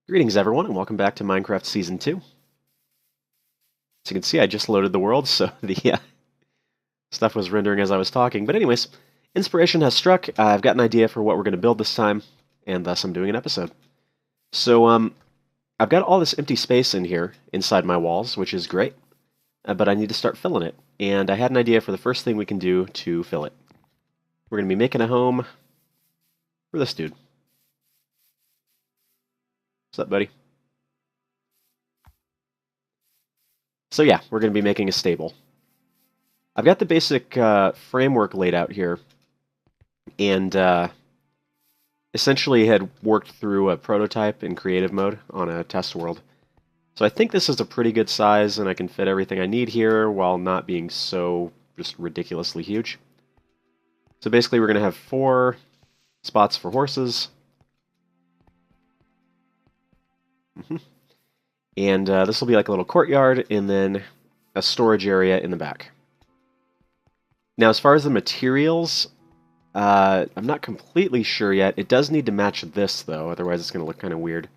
Greetings everyone and welcome back to Minecraft Season 2. As you can see, I just loaded the world, so the stuff was rendering as I was talking. But anyways, inspiration has struck. I've got an idea for what we're going to build this time, and thus I'm doing an episode. So, I've got all this empty space in here, inside my walls, which is great, but I need to start filling it. And I had an idea for the first thing we can do to fill it. We're going to be making a home for this dude. What's up, buddy? So yeah, we're going to be making a stable. I've got the basic framework laid out here, and essentially had worked through a prototype in creative mode on a test world. So I think this is a pretty good size, and I can fit everything I need here while not being so just ridiculously huge. So basically we're going to have 4 spots for horses. And this will be like a little courtyard, and then a storage area in the back. Now, as far as the materials, I'm not completely sure yet. It does need to match this, though, otherwise it's going to look kind of weird.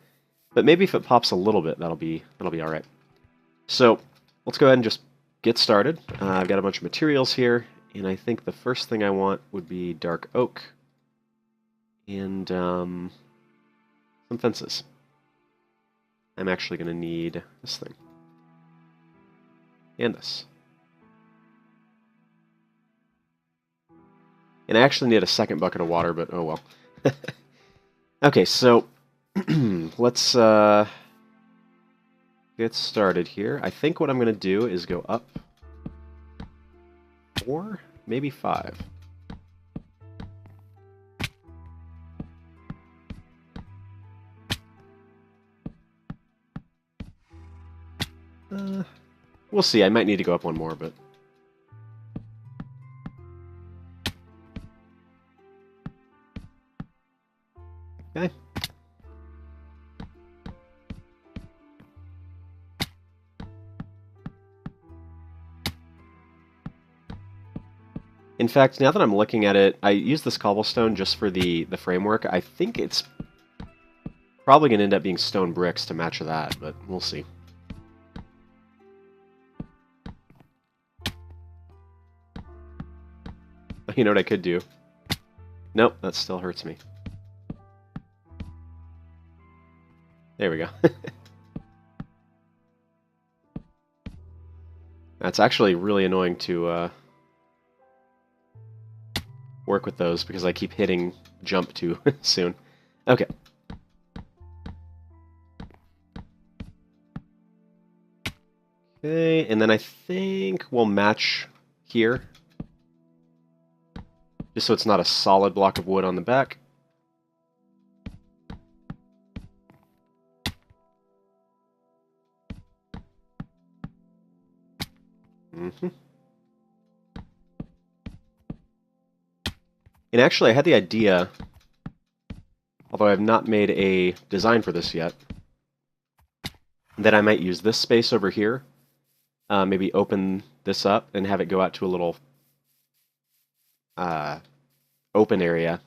But maybe if it pops a little bit, that'll be all right. So let's go ahead and just get started. I've got a bunch of materials here, and I think the first thing I want would be dark oak and some fences. I'm actually going to need this thing. And this. And I actually need a second bucket of water, but oh well. Okay, so let's get started here. I think what I'm going to do is go up 4, maybe 5. We'll see. I might need to go up 1 more, but... Okay. In fact, now that I'm looking at it, I use this cobblestone just for the framework. I think it's probably going to end up being stone bricks to match that, but we'll see. You know what I could do? Nope, that still hurts me. There we go. That's actually really annoying to work with those because I keep hitting jump too soon. Okay. Okay, and then I think we'll match here. Just so it's not a solid block of wood on the back. And actually, I had the idea, although I have not made a design for this yet, that I might use this space over here, maybe open this up and have it go out to a little open area.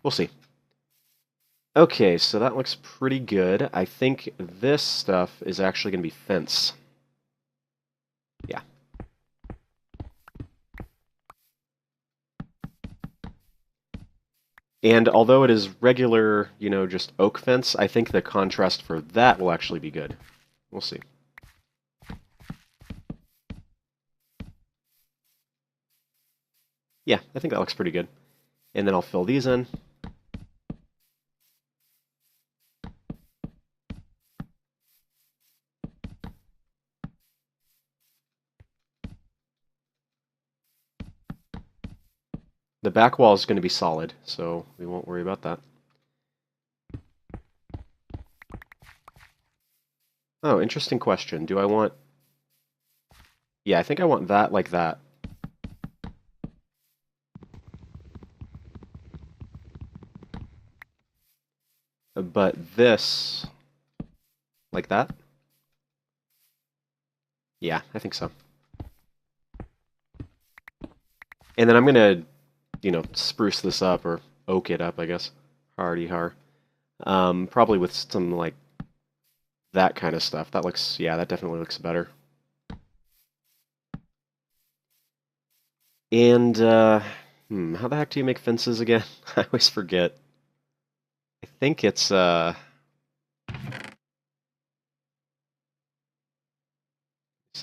We'll see. Okay, so that looks pretty good. I think this stuff is actually going to be fence. Yeah. And although it is regular, you know, just oak fence, I think the contrast for that will actually be good. We'll see. Yeah, I think that looks pretty good. And then I'll fill these in. The back wall is going to be solid, so we won't worry about that. Oh, interesting question. Do I want... Yeah, I think I want that like that. But this... like that? Yeah, I think so. And then I'm going to, you know, spruce this up, or oak it up, I guess. Hardy har. Probably with some, like, that kind of stuff. That looks, yeah, that definitely looks better. And, how the heck do you make fences again? I always forget. I think it's, some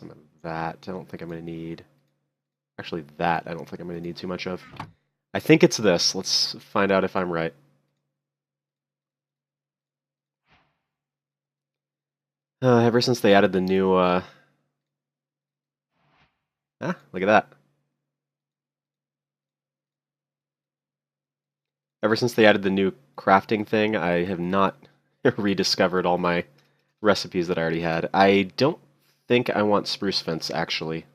of that. I don't think I'm going to need... Actually, that I don't think I'm going to need too much of. I think it's this. Let's find out if I'm right. Ever since they added the new, look at that. Ever since they added the new crafting thing, I have not rediscovered all my recipes that I already had. I don't think I want spruce fence, actually.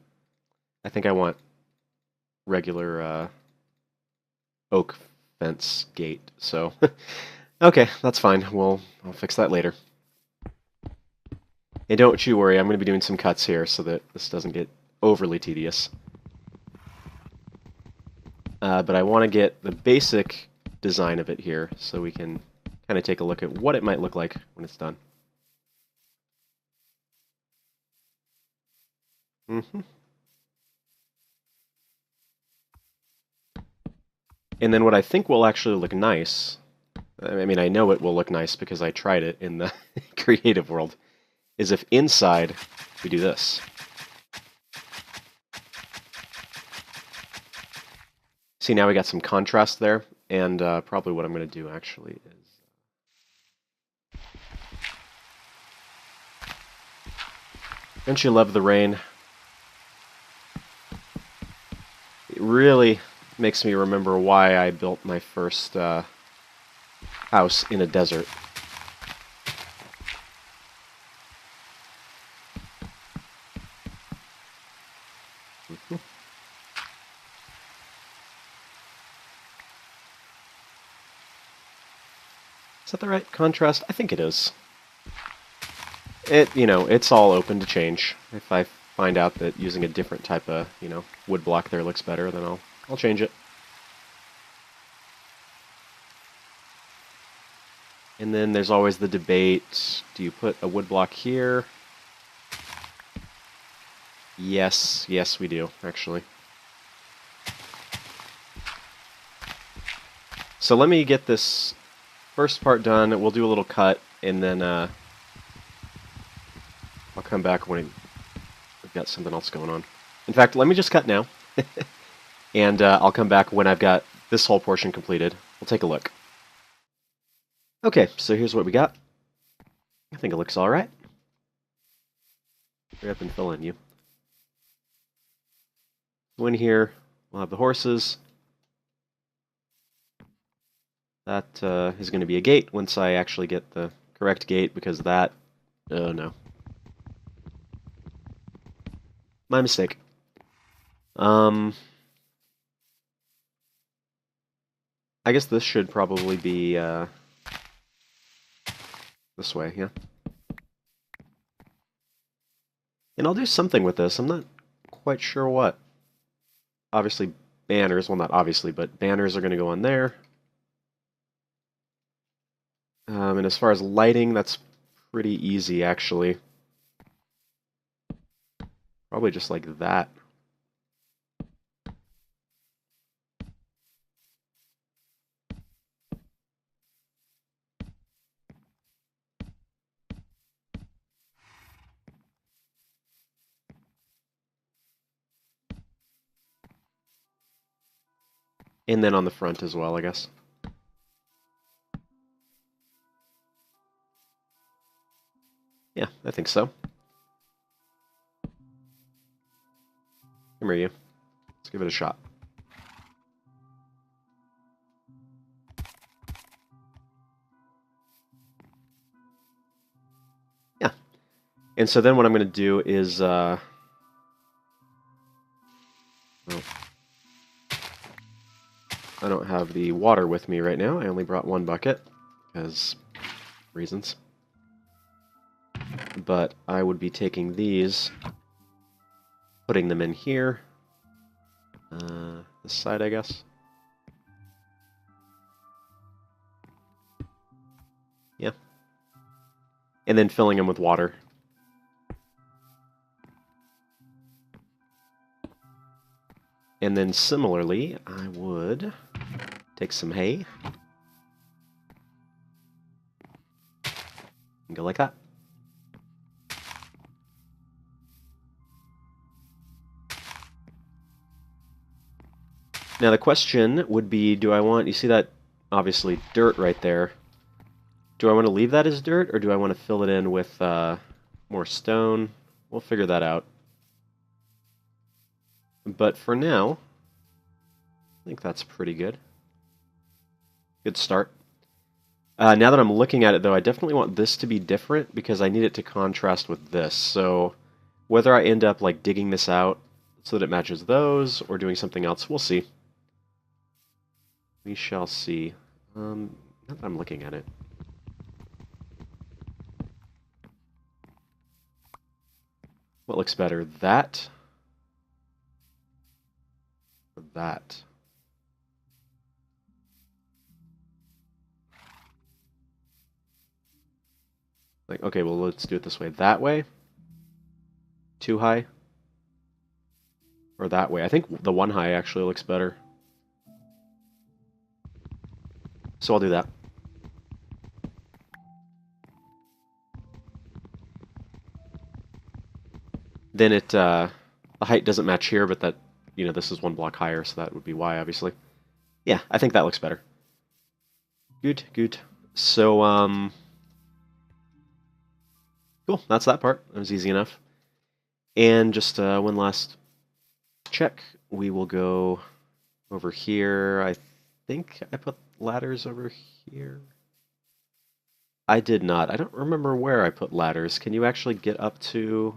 I think I want regular oak fence gate. So, okay, that's fine. I'll fix that later. And don't you worry, I'm going to be doing some cuts here so that this doesn't get overly tedious. But I want to get the basic design of it here so we can kind of take a look at what it might look like when it's done. And then what I think will actually look nice, I mean, I know it will look nice because I tried it in the creative world, is if inside we do this. See, now we got some contrast there, and probably what I'm going to do actually is... Don't you love the rain? It really makes me remember why I built my first house in a desert. Is that the right contrast? I think it is. It's all open to change. If I find out that using a different type of, wood block there looks better, then I'll change it. And then there's always the debate, do you put a wood block here? Yes, we do, actually. So let me get this first part done. We'll do a little cut, and then I'll come back when we've got something else going on. In fact, let me just cut now, and I'll come back when I've got this whole portion completed. We'll take a look. Okay, so here's what we got. I think it looks all right. Hurry up and fill in, you. So in here, we'll have the horses. That is going to be a gate once I actually get the correct gate, because that... Oh, no. My mistake. I guess this should probably be this way, yeah. And I'll do something with this. I'm not quite sure what. Obviously, banners. Well, not obviously, but banners are going to go on there. And as far as lighting, that's pretty easy, actually. Probably just like that. And then on the front as well, I guess. Yeah, I think so. Come here, you. Let's give it a shot. Yeah. And so then what I'm going to do is... Oh. I don't have the water with me right now. I only brought one bucket, because reasons. But I would be taking these, putting them in here. This side, I guess. Yeah. And then filling them with water. And then similarly, I would take some hay and go like that. Now the question would be, do I want, you see that obviously dirt right there. Do I want to leave that as dirt, or do I want to fill it in with more stone? We'll figure that out. But for now, I think that's pretty good. Good start. Now that I'm looking at it, though, I definitely want this to be different because I need it to contrast with this. So whether I end up like digging this out so that it matches those or doing something else, we'll see. We shall see. Now that I'm looking at it. What looks better, that or that? Like, okay, well, let's do it this way. That way? Too high? Or that way? I think the one high actually looks better. So I'll do that. Then it, the height doesn't match here, but that, you know, this is one block higher, so that would be why, obviously. Yeah, I think that looks better. Good, good. So, cool, that's that part. That was easy enough. And just one last check. We will go over here. I think I put ladders over here. I did not. I don't remember where I put ladders. Can you actually get up to...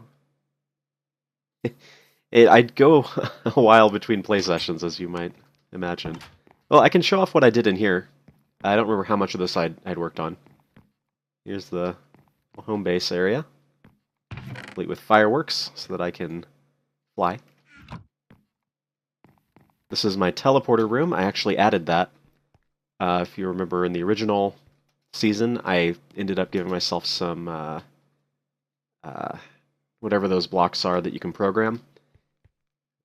I'd go a while between play sessions, as you might imagine. Well, I can show off what I did in here. I don't remember how much of this I'd worked on. Here's the home base area, complete with fireworks, so that I can fly. This is my teleporter room. I actually added that. If you remember in the original season, I ended up giving myself some whatever those blocks are that you can program.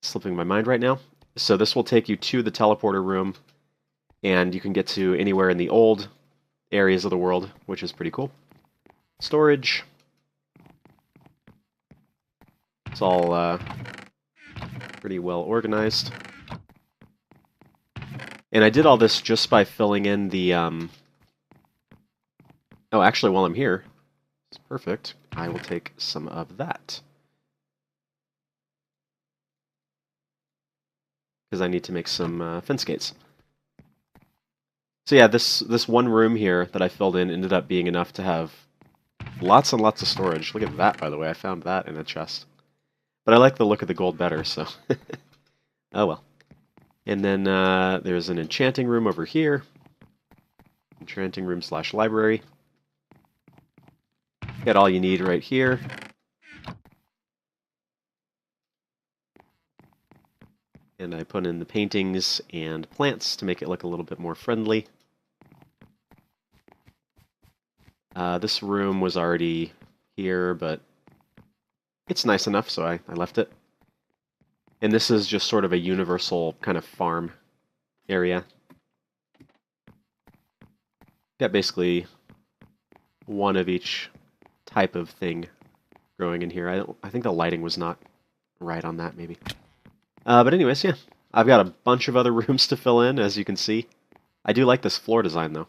Slipping my mind right now. So this will take you to the teleporter room, and you can get to anywhere in the old areas of the world, which is pretty cool. Storage. It's all pretty well organized. And I did all this just by filling in the... Oh, actually, while I'm here, it's perfect. I will take some of that. Because I need to make some fence gates. So yeah, this one room here that I filled in ended up being enough to have lots and lots of storage. Look at that, by the way. I found that in a chest. But I like the look of the gold better, so... Oh well. And then there's an enchanting room over here. Enchanting room / library. Got all you need right here. And I put in the paintings and plants to make it look a little bit more friendly. This room was already here, but it's nice enough, so I left it. And this is just sort of a universal kind of farm area. Got basically one of each type of thing growing in here. I think the lighting was not right on that, maybe. But anyways, yeah. I've got a bunch of other rooms to fill in, as you can see. I do like this floor design, though.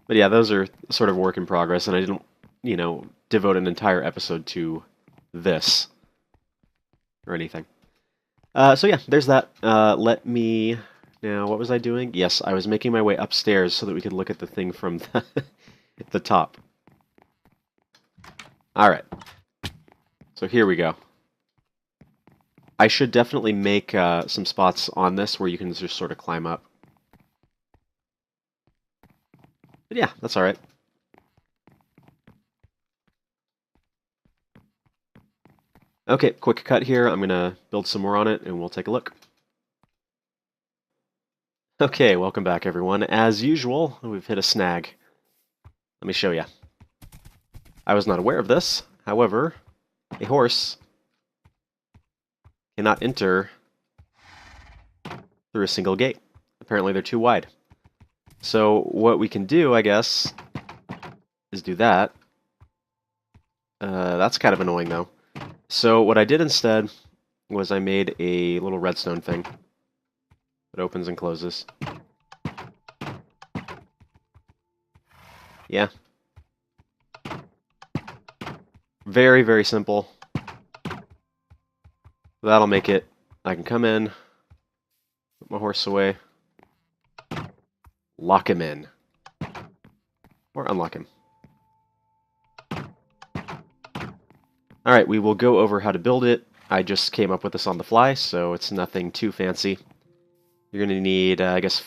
But yeah, those are sort of work in progress, and I didn't, you know, devote an entire episode to this or anything. So yeah, there's that. Let me... Now, what was I doing? Yes, I was making my way upstairs so that we could look at the thing from the top. Alright. So here we go. I should definitely make some spots on this where you can just sort of climb up. But yeah, that's alright. Okay, quick cut here. I'm going to build some more on it, and we'll take a look. Okay, welcome back everyone. As usual, we've hit a snag. Let me show you. I was not aware of this. However, a horse cannot enter through a single gate. Apparently they're too wide. So what we can do, I guess, is do that. That's kind of annoying though. So what I did instead was I made a little redstone thing. It opens and closes. Yeah. Very, very simple. That'll make it. I can come in, put my horse away, lock him in, or unlock him. Alright, we will go over how to build it. I just came up with this on the fly, so it's nothing too fancy. You're going to need, I guess,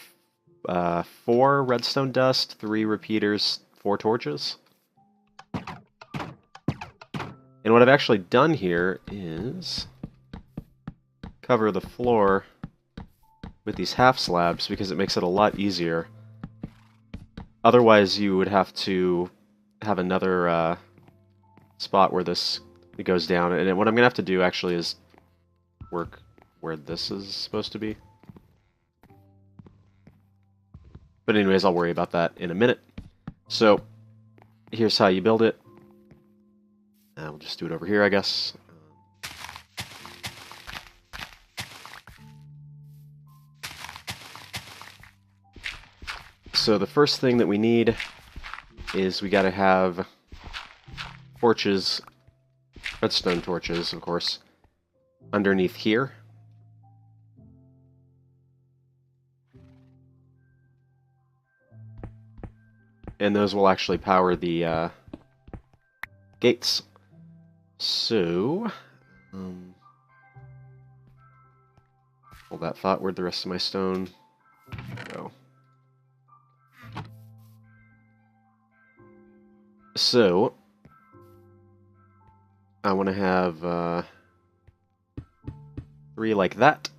4 redstone dust, 3 repeaters, 4 torches. And what I've actually done here is cover the floor with these half slabs because it makes it a lot easier. Otherwise, you would have to have another spot where this goes down. And what I'm going to have to do actually is work where this is supposed to be. But anyways, I'll worry about that in a minute. So here's how you build it. We'll just do it over here, I guess. So the first thing that we need is we got to have torches, redstone torches, of course, underneath here. And those will actually power the gates. So, hold that thought. Where'd the rest of my stone go? So, I want to have 3 like that.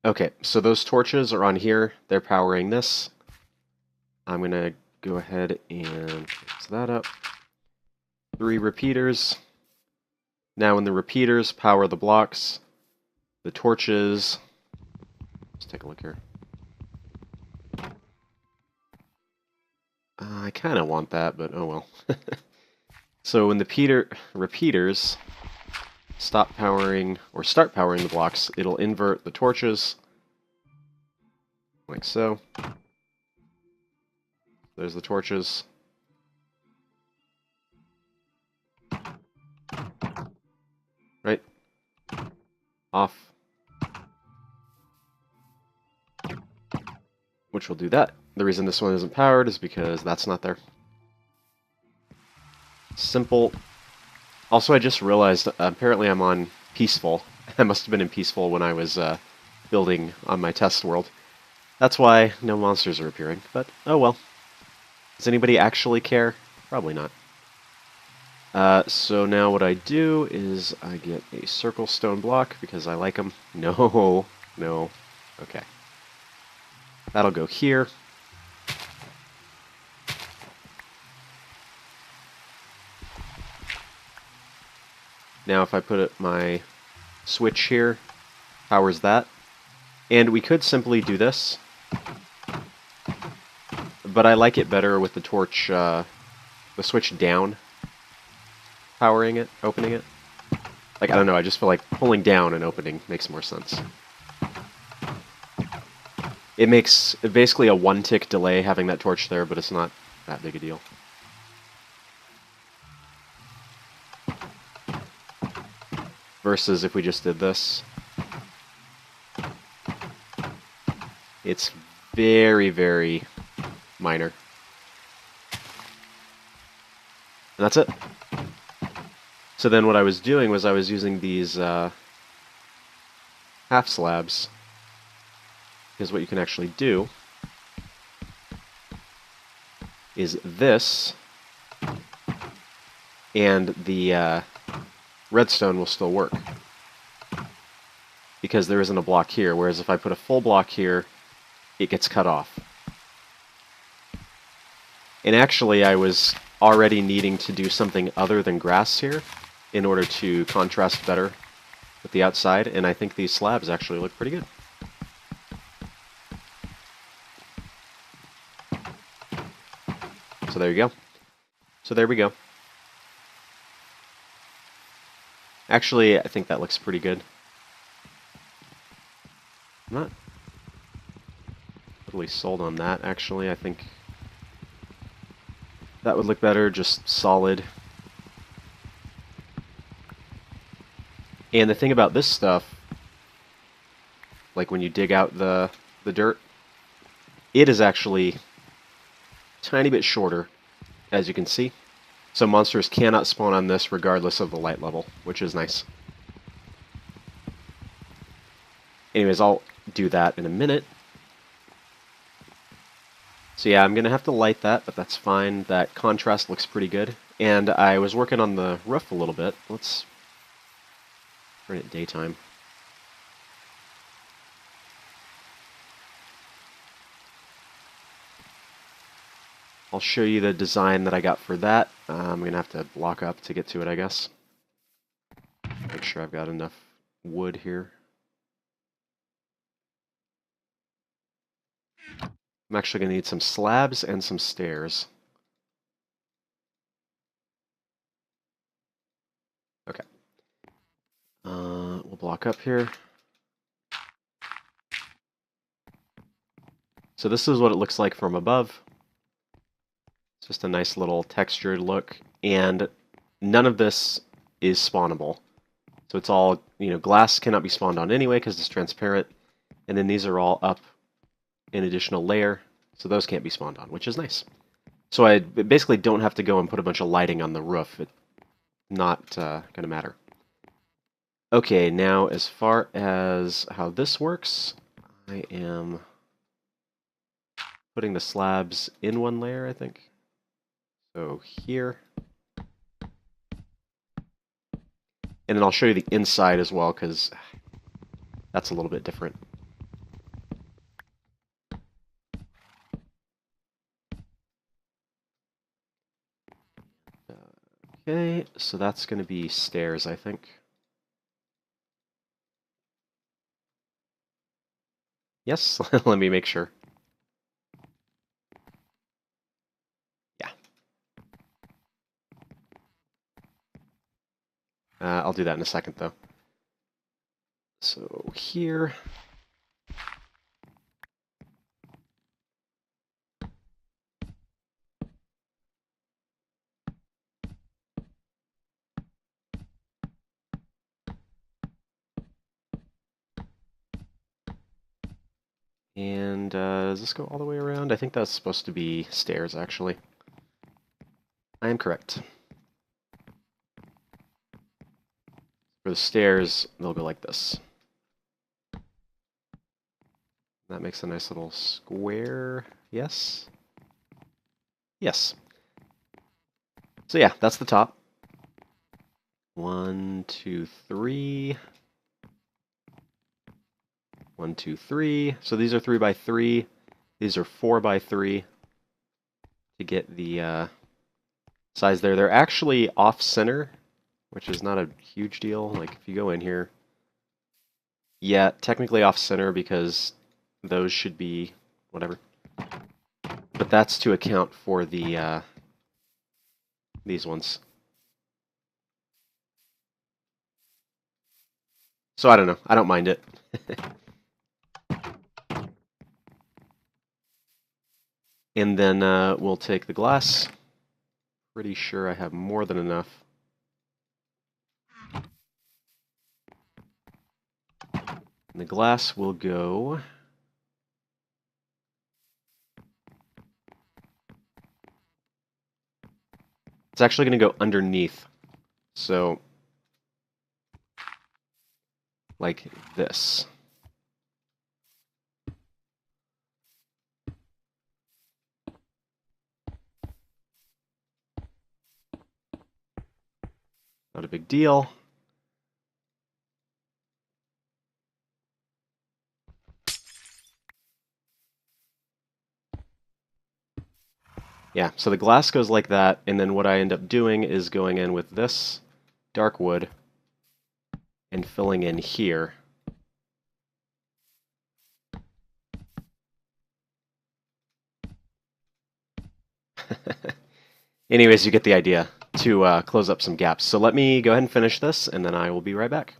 Okay, so those torches are on here. They're powering this. I'm going to go ahead and fix that up. 3 repeaters. Now when the repeaters power the blocks, the torches... Let's take a look here. I kind of want that, but oh well. So when the repeaters stop powering, or start powering the blocks, it'll invert the torches, like so. There's the torches. Right? Off. Which will do that. The reason this one isn't powered is because that's not there. Simple. Also, I just realized, apparently I'm on Peaceful. I must have been in Peaceful when I was building on my test world. That's why no monsters are appearing, but oh well. Does anybody actually care? Probably not. So now what I do is I get a circle stone block because I like them. No, no. Okay. That'll go here. Now if I put my switch here, powers that. And we could simply do this, but I like it better with the torch, the switch down, powering it, opening it. Like, I don't know, I just feel like pulling down and opening makes more sense. It makes basically a 1-tick delay having that torch there, but it's not that big a deal. Versus if we just did this. It's very, very minor. And that's it. So then what I was doing was I was using these half slabs. Because what you can actually do is this, and the redstone will still work. Because there isn't a block here, whereas if I put a full block here, it gets cut off. And actually, I was already needing to do something other than grass here in order to contrast better with the outside, and I think these slabs actually look pretty good. So there you go. So there we go. Actually, I think that looks pretty good. I'm not totally sold on that, actually. I think that would look better, just solid. And the thing about this stuff, like when you dig out the dirt, it is actually a tiny bit shorter, as you can see. So monsters cannot spawn on this regardless of the light level, which is nice. Anyways, I'll do that in a minute. So yeah, I'm going to have to light that, but that's fine. That contrast looks pretty good. And I was working on the roof a little bit. Let's turn it daytime. I'll show you the design that I got for that. I'm going to have to block up to get to it, I guess. Make sure I've got enough wood here. I'm actually going to need some slabs and some stairs. Okay. We'll block up here. So this is what it looks like from above. It's just a nice little textured look, and none of this is spawnable. So it's all, glass cannot be spawned on anyway because it's transparent, and then these are all up an additional layer, so those can't be spawned on, which is nice. So I basically don't have to go and put a bunch of lighting on the roof. It's not going to matter. Okay, now as far as how this works, I am putting the slabs in one layer, I think. So here. And then I'll show you the inside as well, because that's a little bit different. Okay, so that's going to be stairs, I think. Yes, let me make sure. Yeah. I'll do that in a second, though. So here. And does this go all the way around? I think that's supposed to be stairs, actually. I am correct. For the stairs, they'll go like this. That makes a nice little square. Yes? Yes. So yeah, that's the top. 1, 2, 3. 1, 2, 3. So these are 3 by 3. These are 4 by 3 to get the size there. They're actually off-center, which is not a huge deal. Like, if you go in here, yeah, technically off-center because those should be whatever. But that's to account for the these ones. So I don't know. I don't mind it. And then we'll take the glass. Pretty sure I have more than enough. And the glass will go... It's actually going to go underneath. So, like this. Not a big deal. Yeah, so the glass goes like that, and then what I end up doing is going in with this dark wood and filling in here. Anyways, you get the idea to close up some gaps. So let me go ahead and finish this, and then I will be right back.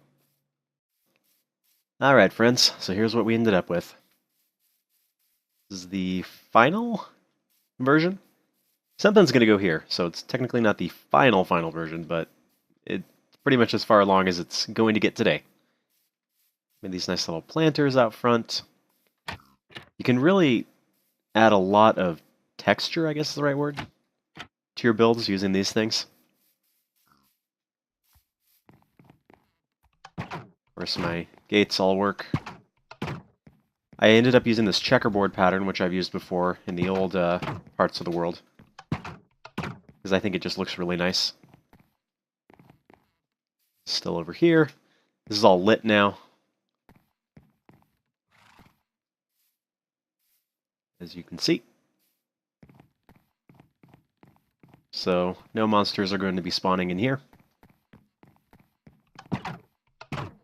Alright, friends, so here's what we ended up with. This is the final version. Something's going to go here, so it's technically not the final version, but it's pretty much as far along as it's going to get today. Made these nice little planters out front. You can really add a lot of texture, I guess is the right word, to your builds using these things. Of course, my gates all work. I ended up using this checkerboard pattern, which I've used before in the old parts of the world, because I think it just looks really nice. Still over here. This is all lit now, as you can see. So no monsters are going to be spawning in here.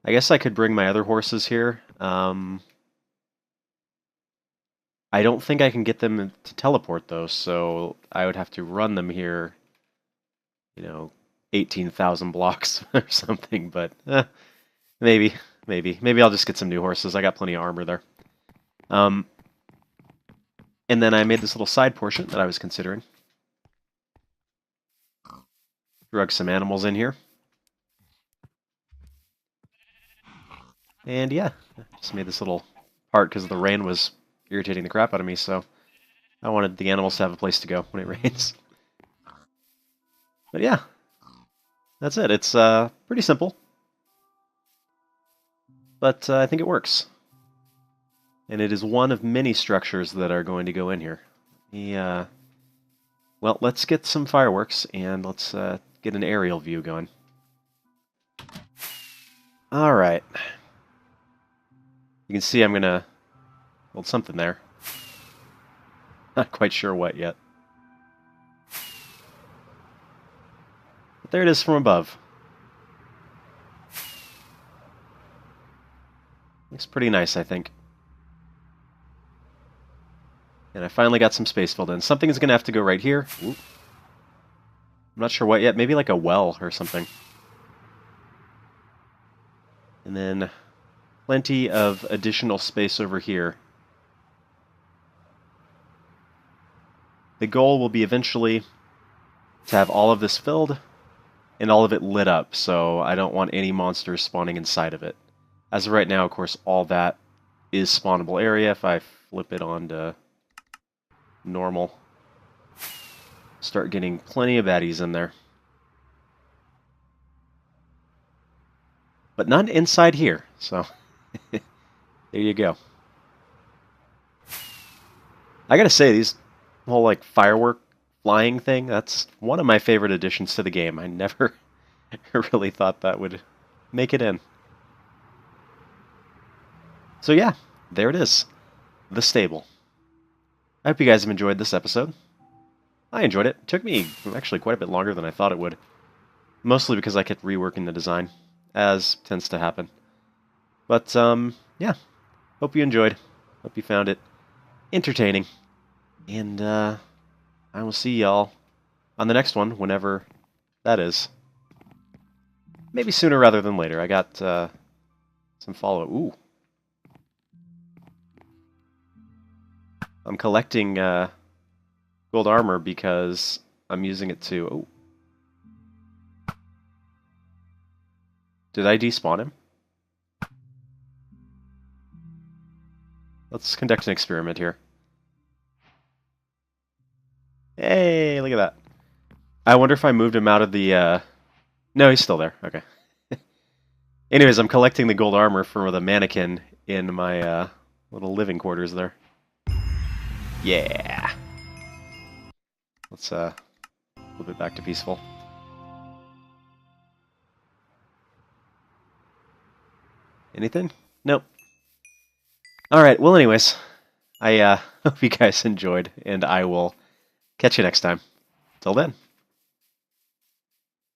I guess I could bring my other horses here. I don't think I can get them to teleport, though, so I would have to run them here, 18,000 blocks or something, but maybe I'll just get some new horses. I got plenty of armor there. And then I made this little side portion that I was considering. Drug some animals in here. And yeah, just made this little part because the rain was irritating the crap out of me, so I wanted the animals to have a place to go when it rains. But yeah, that's it. It's pretty simple, but I think it works. And it is one of many structures that are going to go in here. Well, let's get some fireworks, and let's get an aerial view going. Alright. You can see I'm going to build something there. Not quite sure what yet. But there it is from above. Looks pretty nice, I think. And I finally got some space filled in. Something is going to have to go right here. Ooh. I'm not sure what yet. Maybe like a well or something. And then plenty of additional space over here. The goal will be eventually to have all of this filled and all of it lit up, so I don't want any monsters spawning inside of it. As of right now, of course, all that is spawnable area. If I flip it on to normal, start getting plenty of baddies in there. But none inside here, so there you go. I gotta say, these whole like firework flying thing, that's one of my favorite additions to the game. I never really thought that would make it in. So yeah, there it is. The stable. I hope you guys have enjoyed this episode. I enjoyed it. It took me actually quite a bit longer than I thought it would. Mostly because I kept reworking the design, as tends to happen. But, yeah. Hope you enjoyed. Hope you found it entertaining. And, I will see y'all on the next one, whenever that is. Maybe sooner rather than later. I got, some follow-up. Ooh. I'm collecting, gold armor because I'm using it to... Oh. Did I despawn him? Let's conduct an experiment here. Hey, look at that. I wonder if I moved him out of the... No, he's still there. Okay. Anyways, I'm collecting the gold armor for the mannequin in my little living quarters there. Yeah! Let's flip it back to peaceful. Anything? Nope. Alright, well anyways, I hope you guys enjoyed, and I will catch you next time. Till then.